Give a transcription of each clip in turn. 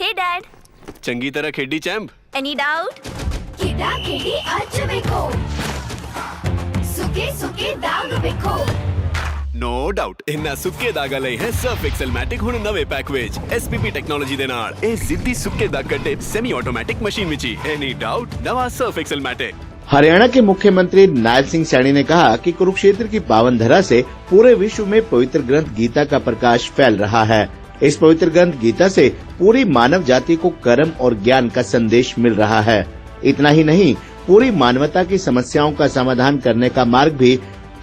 Hey Dad. चंगी तरह खेडी चैंप। Any doubt? ಕಿಡಾ ಕಿಡಿ ಹಚ್ಚಬೇಕು ಸುಕೆ ಸುಕೆ ದಾಗ ಬೇಕು नो डाउट इन्ना सुक्के दागा लई है सर्फ एक्सेल मैटिक हुण नवे पैक विच एसपीपी टेक्नोलॉजी दे नाल ए जिद्दी सुक्के दाग कटे semi automatic machine which any doubt नवा सर्फ एक्सेल मैटिक। हरियाणा के मुख्यमंत्री नायब सिंह सैनी ने कहा कि कुरुक्षेत्र की पावन धरा से पूरे विश्व में पवित्र ग्रंथ गीता का प्रकाश फैल रहा है। इस पवित्र ग्रंथ गीता से पूरी मानव जाति को कर्म और ज्ञान का संदेश मिल रहा है। इतना ही नहीं, पूरी मानवता की समस्याओं का समाधान करने का मार्ग भी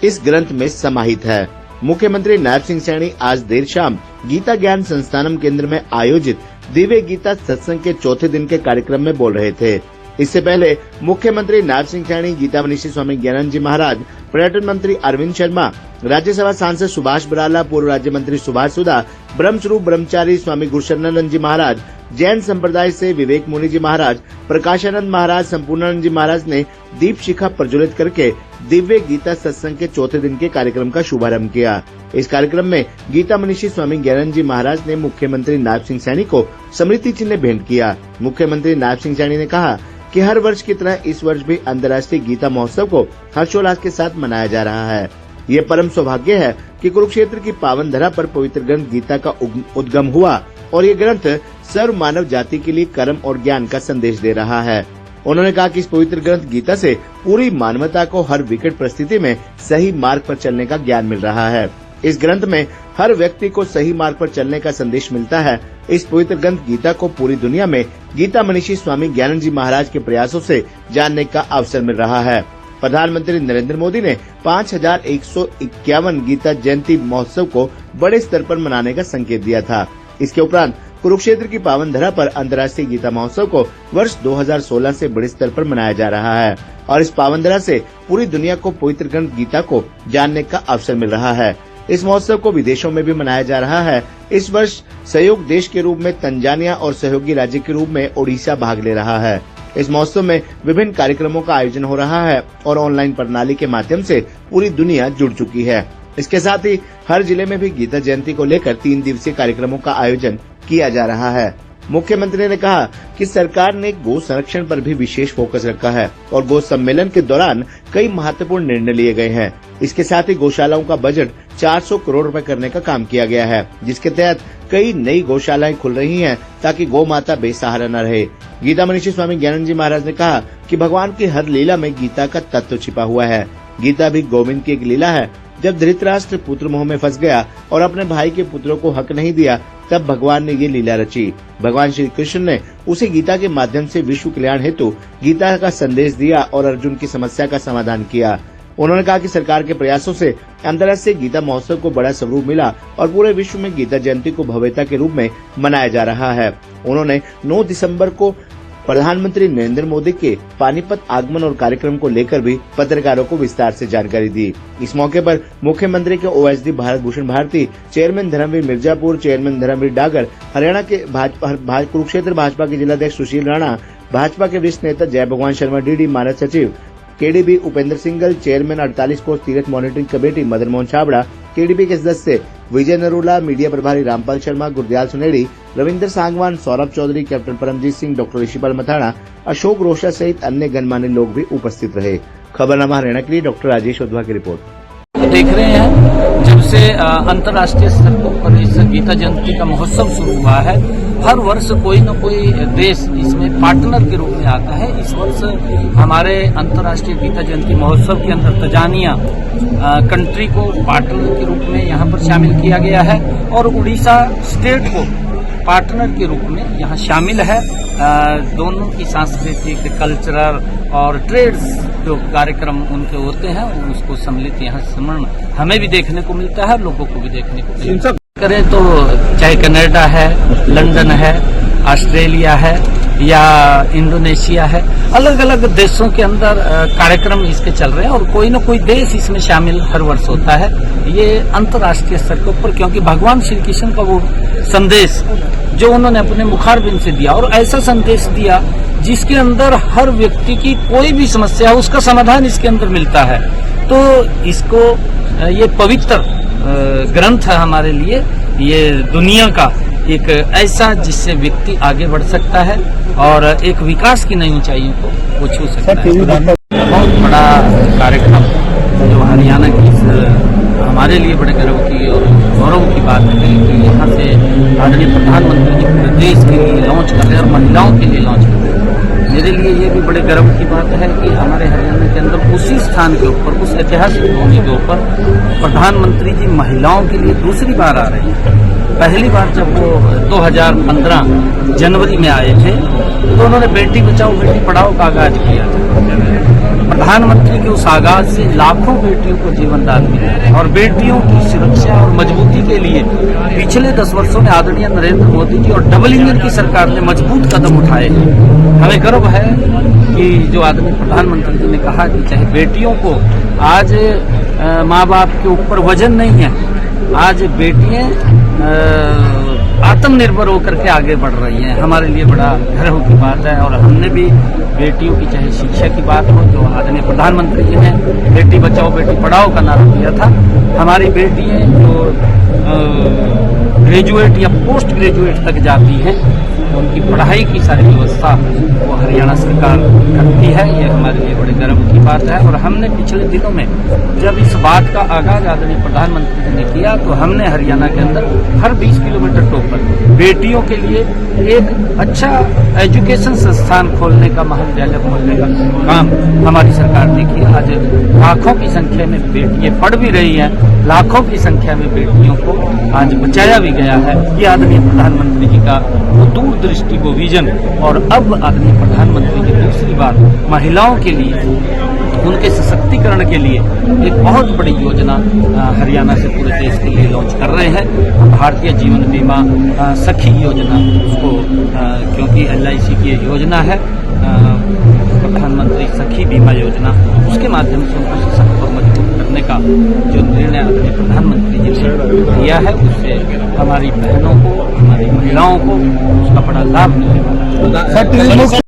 इस ग्रंथ में समाहित है। मुख्यमंत्री नायब सिंह सैनी आज देर शाम गीता ज्ञान संस्थानम केंद्र में आयोजित दिव्य गीता सत्संग के चौथे दिन के कार्यक्रम में बोल रहे थे। इससे पहले मुख्यमंत्री नायब सिंह सैनी, गीता मनीषी स्वामी ज्ञानानंद जी महाराज, पर्यटन मंत्री अरविंद शर्मा, राज्यसभा सांसद सुभाष बराला, पूर्व राज्य मंत्री सुभाष सुधा, ब्रह्मस्वरूप ब्रह्मचारी स्वामी गुरुशरणानंद जी महाराज, जैन संप्रदाय से विवेक मुनि जी महाराज, प्रकाशानंद महाराज, संपूर्णानंद जी महाराज ने दीप शिखा प्रज्वलित करके दिव्य गीता सत्संग के चौथे दिन के कार्यक्रम का शुभारंभ किया। इस कार्यक्रम में गीता मनीषी स्वामी ज्ञानानंद जी महाराज ने मुख्यमंत्री नायब सिंह सैनी को स्मृति चिन्ह भेंट किया। मुख्यमंत्री नायब सिंह सैनी ने कहा कि हर वर्ष की तरह इस वर्ष भी अंतर्राष्ट्रीय गीता महोत्सव को हर्षोल्लास के साथ मनाया जा रहा है। ये परम सौभाग्य है कि कुरुक्षेत्र की पावन धरा पर पवित्र ग्रंथ गीता का उद्गम हुआ और ये ग्रंथ सर्व मानव जाति के लिए कर्म और ज्ञान का संदेश दे रहा है। उन्होंने कहा कि इस पवित्र ग्रंथ गीता से पूरी मानवता को हर विकट परिस्थिति में सही मार्ग पर चलने का ज्ञान मिल रहा है। इस ग्रंथ में हर व्यक्ति को सही मार्ग पर चलने का संदेश मिलता है। इस पवित्र ग्रंथ गीता को पूरी दुनिया में गीता मनीषी स्वामी ज्ञानानंद जी महाराज के प्रयासों से जानने का अवसर मिल रहा है। प्रधानमंत्री नरेंद्र मोदी ने 5151 गीता जयंती महोत्सव को बड़े स्तर पर मनाने का संकेत दिया था। इसके उपरांत कुरुक्षेत्र की पावन धरा पर अंतर्राष्ट्रीय गीता महोत्सव को वर्ष 2016 से बड़े स्तर पर मनाया जा रहा है और इस पावन धरा से पूरी दुनिया को पवित्र ग्रंथ गीता को जानने का अवसर मिल रहा है। इस महोत्सव को विदेशों में भी मनाया जा रहा है। इस वर्ष सहयोग देश के रूप में तंजानिया और सहयोगी राज्य के रूप में ओडिशा भाग ले रहा है। इस महोत्सव में विभिन्न कार्यक्रमों का आयोजन हो रहा है और ऑनलाइन प्रणाली के माध्यम से पूरी दुनिया जुड़ चुकी है। इसके साथ ही हर जिले में भी गीता जयंती को लेकर 3 दिवसीय कार्यक्रमों का आयोजन किया जा रहा है। मुख्यमंत्री ने कहा कि सरकार ने गो संरक्षण पर भी विशेष फोकस रखा है और गो सम्मेलन के दौरान कई महत्वपूर्ण निर्णय लिए गए हैं। इसके साथ ही गौशालाओं का बजट 400 करोड़ रुपए करने का काम किया गया है, जिसके तहत कई नई गौशालाएं खुल रही हैं ताकि गौ माता बेसहारा न रहे। गीता मनीषी स्वामी ज्ञानानंद जी महाराज ने कहा कि भगवान की हर लीला में गीता का तत्व छिपा हुआ है। गीता भी गोविंद की एक लीला है। जब धृतराष्ट्र पुत्र मोह में फंस गया और अपने भाई के पुत्रों को हक नहीं दिया, तब भगवान ने ये लीला रची। भगवान श्री कृष्ण ने उसे गीता के माध्यम से विश्व कल्याण हेतु गीता का संदेश दिया और अर्जुन की समस्या का समाधान किया। उन्होंने कहा कि सरकार के प्रयासों से अंतर्राष्ट्रीय गीता महोत्सव को बड़ा स्वरूप मिला और पूरे विश्व में गीता जयंती को भव्यता के रूप में मनाया जा रहा है। उन्होंने 9 दिसंबर को प्रधानमंत्री नरेंद्र मोदी के पानीपत आगमन और कार्यक्रम को लेकर भी पत्रकारों को विस्तार से जानकारी दी। इस मौके पर मुख्यमंत्री के OSD Bharat Bhushan Bharati, chairman Dharamvir Mirzapur, chairman Dharamvir Dagar, Haryana के कुरुक्षेत्र भाजपा के जिलाध्यक्ष सुशील राणा, भाजपा के वरिष्ठ नेता जय भगवान शर्मा डीडी, मानद सचिव केडीबी उपेंद्र सिंगल, चेयरमैन 48 कोस तीर्थ monitoring committee Madan Mohan Chhabra, KDB के सदस्य विजय नरूला, मीडिया प्रभारी रामपाल शर्मा, गुरदयाल सुनेड़ी, रविंद्र सांगवान, सौरभ चौधरी, कैप्टन परमजीत सिंह, डॉक्टर ऋषिपाल मथाना, अशोक रोशा सहित अन्य गणमान्य लोग भी उपस्थित रहे। खबरनामा हरियाणा के लिए डॉक्टर राजेश उधवा की रिपोर्ट। देख रहे हैं, जब से अंतर्राष्ट्रीय स्तर पर इस गीता जयंती का महोत्सव शुरू हुआ है, हर वर्ष कोई न कोई देश इसमें पार्टनर के रूप में आता है। इस वर्ष हमारे अंतर्राष्ट्रीय गीता जयंती महोत्सव के अंदर तंजानिया कंट्री को पार्टनर के रूप में यहाँ पर शामिल किया गया है और उड़ीसा स्टेट को पार्टनर के रूप में यहाँ शामिल है। दोनों की सांस्कृतिक, कल्चरल और ट्रेड्स जो कार्यक्रम उनके होते हैं उसको सम्मिलित यहाँ स्मरण हमें भी देखने को मिलता है, लोगों को भी देखने को मिलता है। करें तो चाहे कनाडा है, लंदन है, ऑस्ट्रेलिया है या इंडोनेशिया है, अलग अलग देशों के अंदर कार्यक्रम इसके चल रहे हैं और कोई न कोई देश इसमें शामिल हर वर्ष होता है। ये अंतर्राष्ट्रीय स्तर के ऊपर, क्योंकि भगवान श्री कृष्ण का वो संदेश जो उन्होंने अपने मुखारबिंद से दिया और ऐसा संदेश दिया जिसके अंदर हर व्यक्ति की कोई भी समस्या हो उसका समाधान इसके अंदर मिलता है। तो इसको ये पवित्र ग्रंथ है हमारे लिए, ये दुनिया का एक ऐसा जिससे व्यक्ति आगे बढ़ सकता है और एक विकास की नई ऊंचाइयों को वो छू सकता है। बहुत बड़ा कार्यक्रम जो हरियाणा की हमारे लिए बड़े गर्व की और गौरव की बात है कि यहाँ से आदरणीय प्रधानमंत्री जी पूरे देश के लिए लॉन्च कर रहे हैं और महिलाओं के लिए लॉन्च कर रहे हैं। मेरे लिए ये भी बड़े गर्व की बात है कि हमारे हरियाणा के अंदर उसी स्थान के ऊपर, उस ऐतिहासिक भूमि के ऊपर प्रधानमंत्री जी महिलाओं के लिए दूसरी बार आ रहे हैं। पहली बार जब वो 2015 जनवरी में आए थे तो उन्होंने बेटी बचाओ बेटी पढ़ाओ का आगाज किया था। प्रधानमंत्री के उस आगाज से लाखों बेटियों को जीवन दान मिला है और बेटियों की सुरक्षा और मजबूती के लिए पिछले 10 वर्षों में आदरणीय नरेंद्र मोदी जी और डबल इंजन की सरकार ने मजबूत कदम उठाए हैं। हमें गर्व है कि जो आदरणीय प्रधानमंत्री जी ने कहा कि चाहे बेटियों को आज माँ बाप के ऊपर वजन नहीं है, आज बेटियां आत्मनिर्भर होकर के आगे बढ़ रही हैं। हमारे लिए बड़ा गर्व की बात है और हमने भी बेटियों की चाहे शिक्षा की बात हो, जो आदरणीय प्रधानमंत्री जी ने बेटी बचाओ बेटी पढ़ाओ का नारा दिया था, हमारी बेटियां जो ग्रेजुएट या पोस्ट ग्रेजुएट तक जाती हैं उनकी पढ़ाई की सारी व्यवस्था वो हरियाणा सरकार करती है। ये हमारे लिए बड़े गर्व की बात है और हमने पिछले दिनों में जब इस बात का आगाज आदरणीय प्रधानमंत्री जी ने किया तो हमने हरियाणा के अंदर हर 20 किलोमीटर टॉप पर बेटियों के लिए एक अच्छा एजुकेशन संस्थान खोलने का, महाविद्यालय खोलने का काम हमारी सरकार ने किया। आज लाखों की संख्या में बेटियां पढ़ भी रही हैं, लाखों की संख्या में बेटियों को आज बचाया भी गया है। ये आदरणीय प्रधानमंत्री जी का दूरदृष्टि को विजन और अब आदरणीय प्रधानमंत्री जी दूसरी बार महिलाओं के लिए, उनके सशक्तिकरण के लिए एक बहुत बड़ी योजना हरियाणा से पूरे देश के लिए लॉन्च कर रहे हैं। भारतीय जीवन बीमा सखी योजना, उसको क्योंकि LIC की योजना है, प्रधानमंत्री सखी बीमा योजना, उसके माध्यम से उनको सशक्त और मजबूत करने का जो निर्णय आदरणीय प्रधानमंत्री जी ने लिया है, उससे हमारी बहनों को, हमारी महिलाओं को उसका बड़ा लाभ मिलने वाला है।